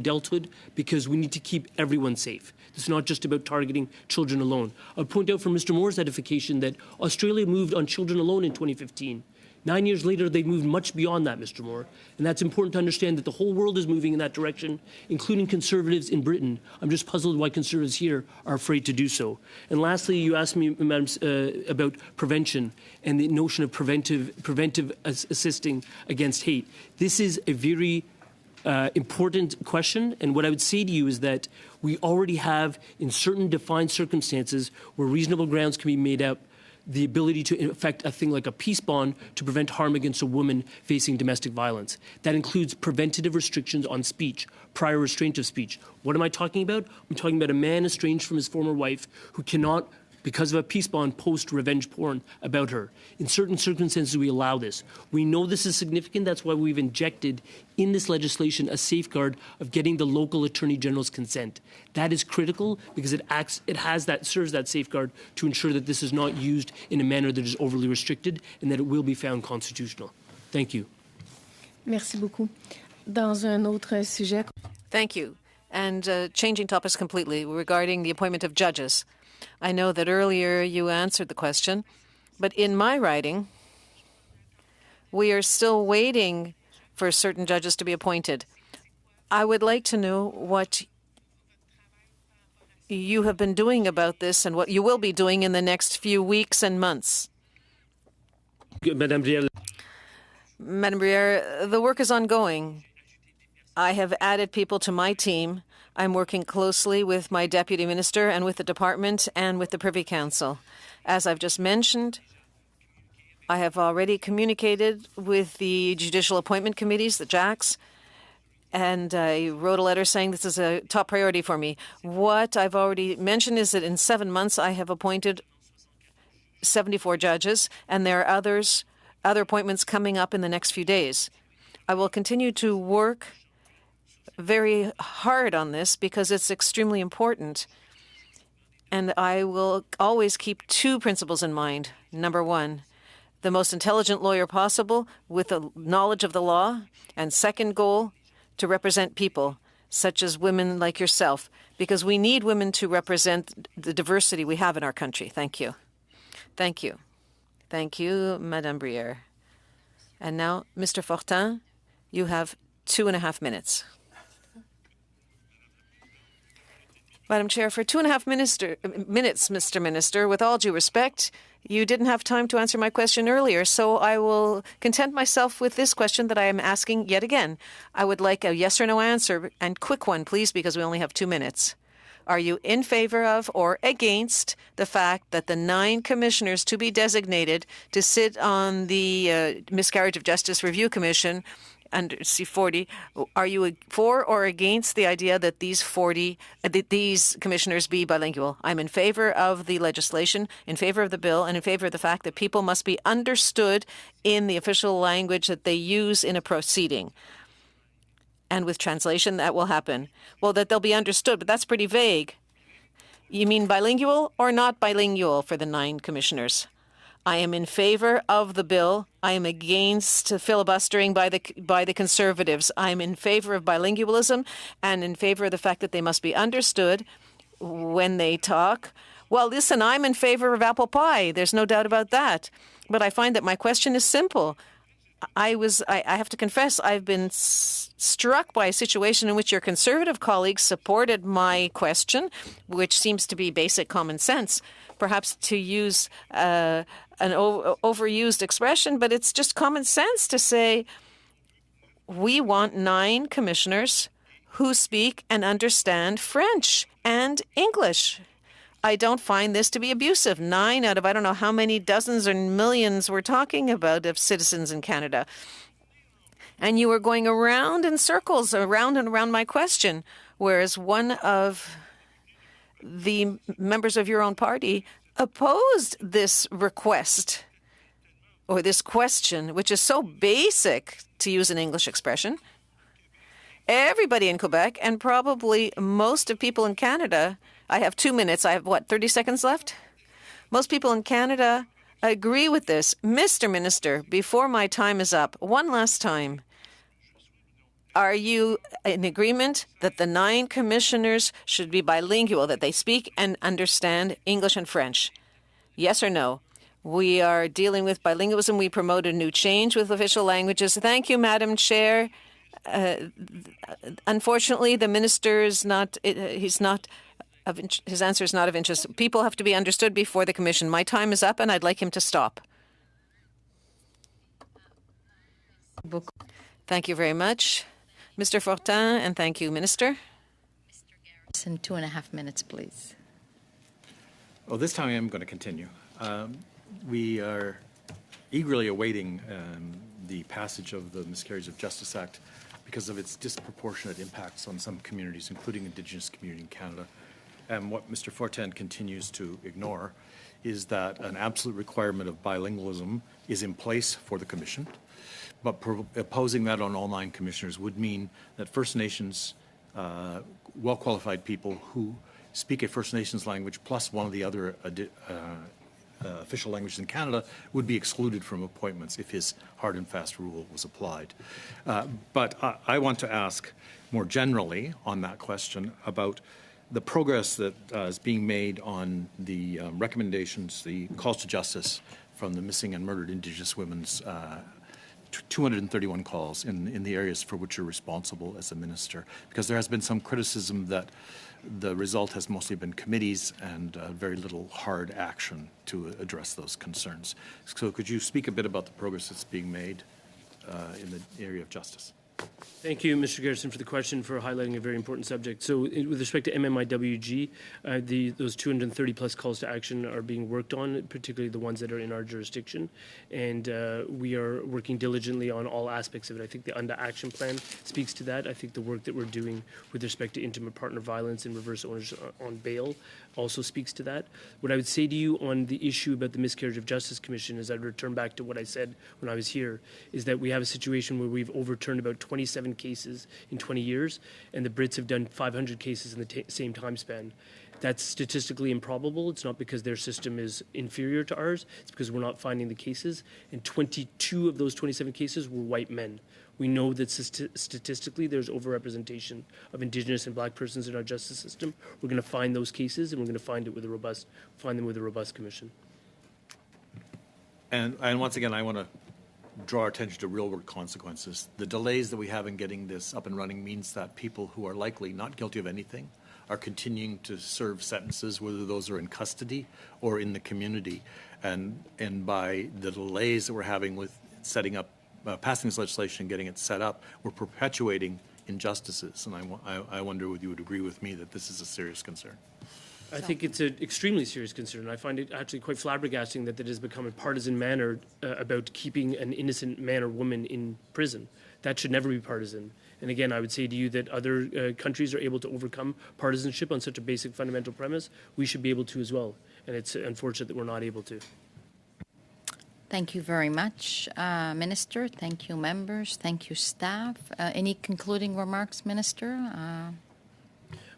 adulthood because we need to keep everyone safe. It's not just about targeting children alone. I'll point out for Mr. Moore's edification that Australia moved on children alone in 2015. 9 years later, they've moved much beyond that, Mr. Moore. And that's important to understand that the whole world is moving in that direction, including conservatives in Britain. I'm just puzzled why conservatives here are afraid to do so. And lastly, you asked me, Madam, about prevention and the notion of preventive assisting against hate. This is a very important question, and what I would say to you is that we already have, in certain defined circumstances where reasonable grounds can be made up, the ability to effect a thing like a peace bond to prevent harm against a woman facing domestic violence. That includes preventative restrictions on speech, prior restraint of speech. What am I talking about? I'm talking about a man estranged from his former wife who cannot, because of a peace bond, post revenge porn about her. In certain circumstances, we allow this. We know this is significant. That's why we've injected in this legislation a safeguard of getting the local attorney general's consent. That is critical because serves that safeguard to ensure that this is not used in a manner that is overly restricted and that it will be found constitutional. Thank you. Merci beaucoup. Dans un autre sujet. Thank you. And changing topics completely regarding the appointment of judges. I know that earlier you answered the question, but in my writing, we are still waiting for certain judges to be appointed. I would like to know what you have been doing about this and what you will be doing in the next few weeks and months. Madame Brière. Madame Brière, the work is ongoing. I have added people to my team. I'm working closely with my deputy minister and with the department and with the Privy Council. As I've just mentioned, I have already communicated with the judicial appointment committees, the JACs, and I wrote a letter saying this is a top priority for me. What I've already mentioned is that in 7 months I have appointed 74 judges, and there are other appointments coming up in the next few days. I will continue to work very hard on this because it's extremely important. And I will always keep two principles in mind. Number one, the most intelligent lawyer possible with a knowledge of the law. And second goal, to represent people, such as women like yourself, because we need women to represent the diversity we have in our country. Thank you. Thank you. Thank you, Madame Brière. And now, Mr. Fortin, you have 2.5 minutes. Madam Chair, for 2.5 minutes, Mr. Minister, with all due respect, you didn't have time to answer my question earlier, so I will content myself with this question that I am asking yet again. I would like a yes or no answer, and quick one, please, because we only have 2 minutes. Are you in favor of or against the fact that the 9 commissioners to be designated to sit on the Miscarriage of Justice Review Commission under C40, are you for or against the idea that these commissioners be bilingual? I'm in favor of the legislation, in favor of the bill, and in favor of the fact that people must be understood in the official language that they use in a proceeding. And with translation, that will happen. Well, that they'll be understood, but that's pretty vague. You mean bilingual or not bilingual for the 9 commissioners? I am in favor of the bill. I am against filibustering by the Conservatives. I am in favor of bilingualism and in favor of the fact that they must be understood when they talk. Well, listen, I'm in favor of apple pie. There's no doubt about that. But I find that my question is simple. I have to confess, I've been struck by a situation in which your Conservative colleagues supported my question, which seems to be basic common sense, perhaps to use an overused expression, but it's just common sense to say we want 9 commissioners who speak and understand French and English. I don't find this to be abusive. 9 out of I don't know how many dozens or millions we're talking about of citizens in Canada. And you were going around in circles, around and around my question, whereas one of the members of your own party opposed this request or this question, which is so basic, to use an English expression. Everybody in Quebec and probably most of people in Canada, I have 2 minutes. I have, 30 seconds left? Most people in Canada agree with this. Mr. Minister, before my time is up, one last time. Are you in agreement that the 9 commissioners should be bilingual, that they speak and understand English and French? Yes or no? We are dealing with bilingualism. We promote a new change with official languages. Thank you, Madam Chair. Unfortunately, the minister is not, his answer is not of interest. People have to be understood before the commission. My time is up and I'd like him to stop. Thank you very much, Mr. Fortin, and thank you, Minister. In 2.5 minutes, please. Well, this time I am going to continue. We are eagerly awaiting the passage of the Miscarriage of Justice Act because of its disproportionate impacts on some communities, including Indigenous community in Canada. And what Mr. Fortin continues to ignore is that an absolute requirement of bilingualism is in place for the Commission, but opposing that on all 9 commissioners would mean that First Nations, well-qualified people who speak a First Nations language plus one of the other official languages in Canada would be excluded from appointments if his hard and fast rule was applied. But I want to ask more generally on that question about the progress that is being made on the recommendations, the calls to justice from the missing and murdered Indigenous women's 231 calls in the areas for which you're responsible as a minister, because there has been some criticism that the result has mostly been committees and very little hard action to address those concerns. So could you speak a bit about the progress that's being made in the area of justice? Thank you, Mr. Garrison, for the question, for highlighting a very important subject. So with respect to MMIWG, those 230 plus calls to action are being worked on, particularly the ones that are in our jurisdiction. And we are working diligently on all aspects of it. I think the UNDA action plan speaks to that. I think the work that we're doing with respect to intimate partner violence and reverse owners on bail also speaks to that. What I would say to you on the issue about the Miscarriage of Justice Commission is I'd return back to what I said when I was here, is that we have a situation where we've overturned about 27 cases in 20 years, and the Brits have done 500 cases in the same time span. That's statistically improbable. It's not because their system is inferior to ours. It's because we're not finding the cases. And 22 of those 27 cases were white men. We know that statistically there's overrepresentation of Indigenous and Black persons in our justice system. We're going to find those cases, and we're going to find them with a robust commission. And once again, I want to draw our attention to real-world consequences. The delays that we have in getting this up and running means that people who are likely not guilty of anything are continuing to serve sentences, whether those are in custody or in the community. And by the delays that we're having with setting up, passing this legislation and getting it set up, we're perpetuating injustices. And I wonder whether you would agree with me that this is a serious concern. I think it's an extremely serious concern. I find it actually quite flabbergasting that it has become a partisan manner about keeping an innocent man or woman in prison. That should never be partisan. And again, I would say to you that other countries are able to overcome partisanship on such a basic fundamental premise. We should be able to as well. And it's unfortunate that we're not able to. Thank you very much, Minister. Thank you, members. Thank you, staff. Any concluding remarks, Minister?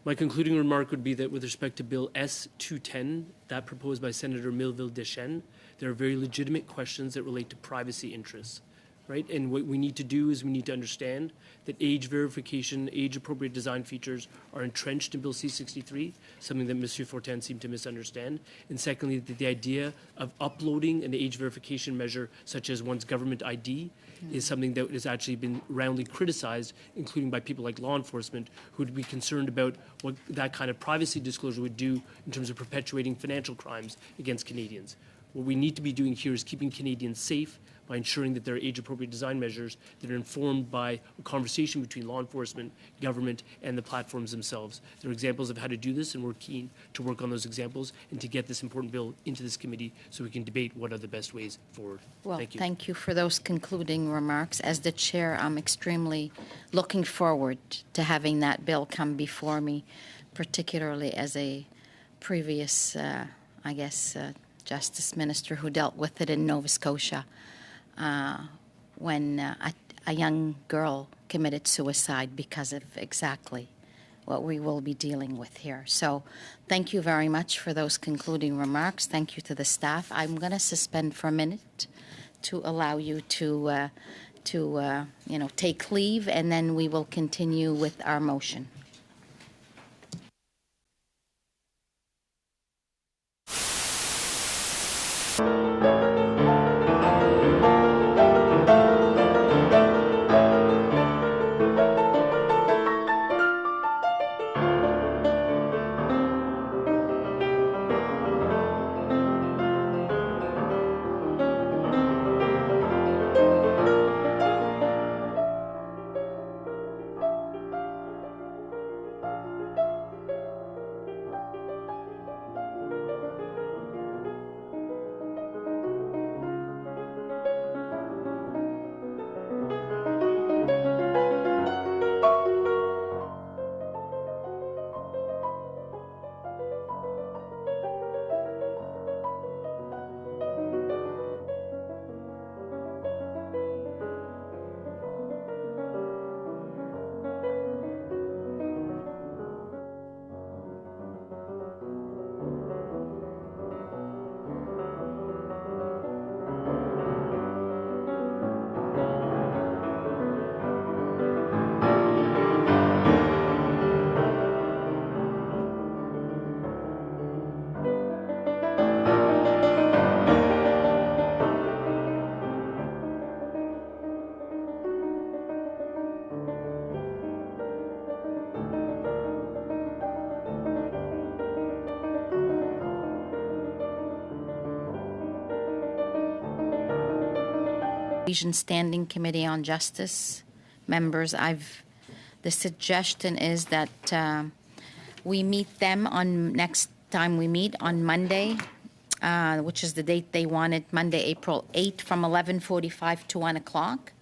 My concluding remark would be that with respect to Bill S-210, that proposed by Senator Milleville-Deschênes, there are very legitimate questions that relate to privacy interests, right? And what we need to do is we need to understand that age verification, age-appropriate design features are entrenched in Bill C-63, something that Monsieur Fortin seemed to misunderstand. And secondly, that the idea of uploading an age verification measure, such as one's government ID, is something that has actually been roundly criticized, including by people like law enforcement, who would be concerned about what that kind of privacy disclosure would do in terms of perpetuating financial crimes against Canadians. What we need to be doing here is keeping Canadians safe by ensuring that there are age-appropriate design measures that are informed by a conversation between law enforcement, government, and the platforms themselves. There are examples of how to do this, and we're keen to work on those examples and to get this important bill into this committee so we can debate what are the best ways forward. Well, Thank you. For those concluding remarks. As the chair, I'm extremely looking forward to having that bill come before me, particularly as a previous, Justice Minister who dealt with it in Nova Scotia. When a young girl committed suicide because of exactly what we will be dealing with here. So thank you very much for those concluding remarks. Thank you to the staff. I'm going to suspend for a minute to allow you to to take leave, and then we will continue with our motion. Asian Standing Committee on Justice members, the suggestion is that we meet them on next time we meet on Monday, which is the date they wanted, Monday, April 8th, from 11:45 to 1 o'clock.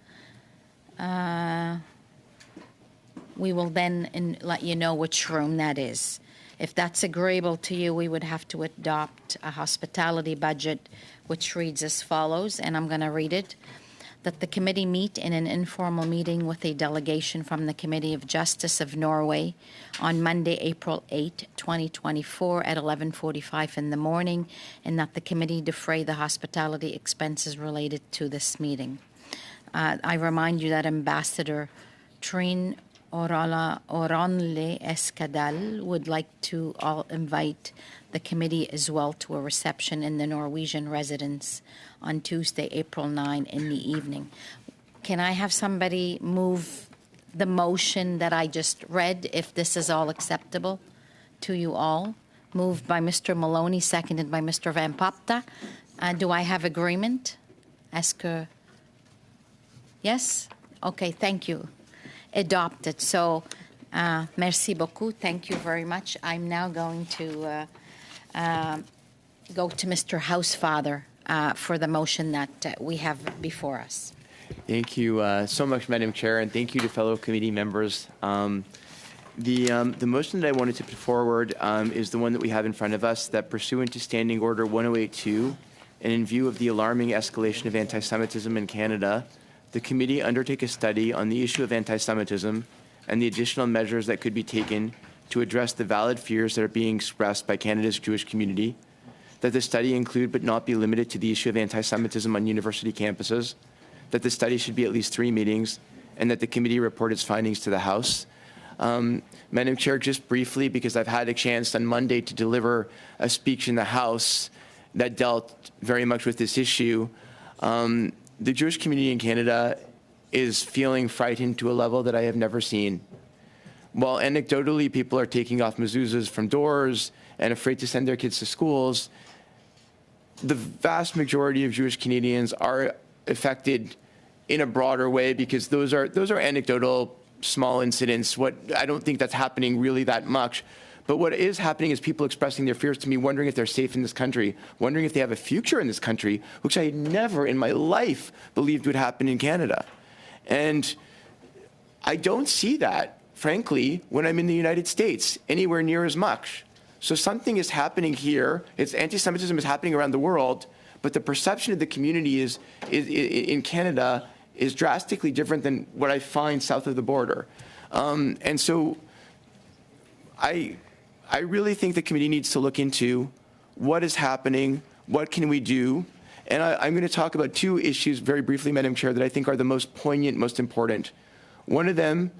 We will then let you know which room that is. If that's agreeable to you, we would have to adopt a hospitality budget, which reads as follows, and I'm going to read it. That the committee meet in an informal meeting with a delegation from the Committee of Justice of Norway on Monday, April 8, 2024 at 11:45 in the morning, and that the committee defray the hospitality expenses related to this meeting. I remind you that Ambassador Trine Oronle Escadal would like to invite the committee as well to a reception in the Norwegian residence on Tuesday, April 9 in the evening. Can I have somebody move the motion that I just read, if this is all acceptable to you all? Moved by Mr. Maloney, seconded by Mr. Van Popta. Do I have agreement? Yes? Okay, thank you. Adopted. So, merci beaucoup. Thank you very much. I'm now going to go to Mr. Housefather for the motion that we have before us. Thank you so much, Madam Chair, and thank you to fellow committee members. The motion that I wanted to put forward is the one that we have in front of us, that pursuant to Standing Order 1082, and in view of the alarming escalation of anti-Semitism in Canada, the committee undertake a study on the issue of anti-Semitism and the additional measures that could be taken to address the valid fears that are being expressed by Canada's Jewish community, that the study include but not be limited to the issue of anti-Semitism on university campuses, that the study should be at least 3 meetings, and that the committee report its findings to the House. Madam Chair, just briefly, because I've had a chance on Monday to deliver a speech in the House that dealt very much with this issue, the Jewish community in Canada is feeling frightened to a level that I have never seen. While anecdotally people are taking off mezuzahs from doors and afraid to send their kids to schools, the vast majority of Jewish Canadians are affected in a broader way, because those are anecdotal small incidents. I don't think that's happening really that much. But what is happening is people expressing their fears to me, wondering if they're safe in this country, wondering if they have a future in this country, which I never in my life believed would happen in Canada. And I don't see that, frankly, when I'm in the United States, anywhere near as much. So something is happening here. Anti-Semitism is happening around the world, but the perception of the community in Canada is drastically different than what I find south of the border. And so I really think the committee needs to look into what is happening, what can we do, And I'm going to talk about two issues very briefly, Madam Chair, that I think are the most poignant, most important. One of them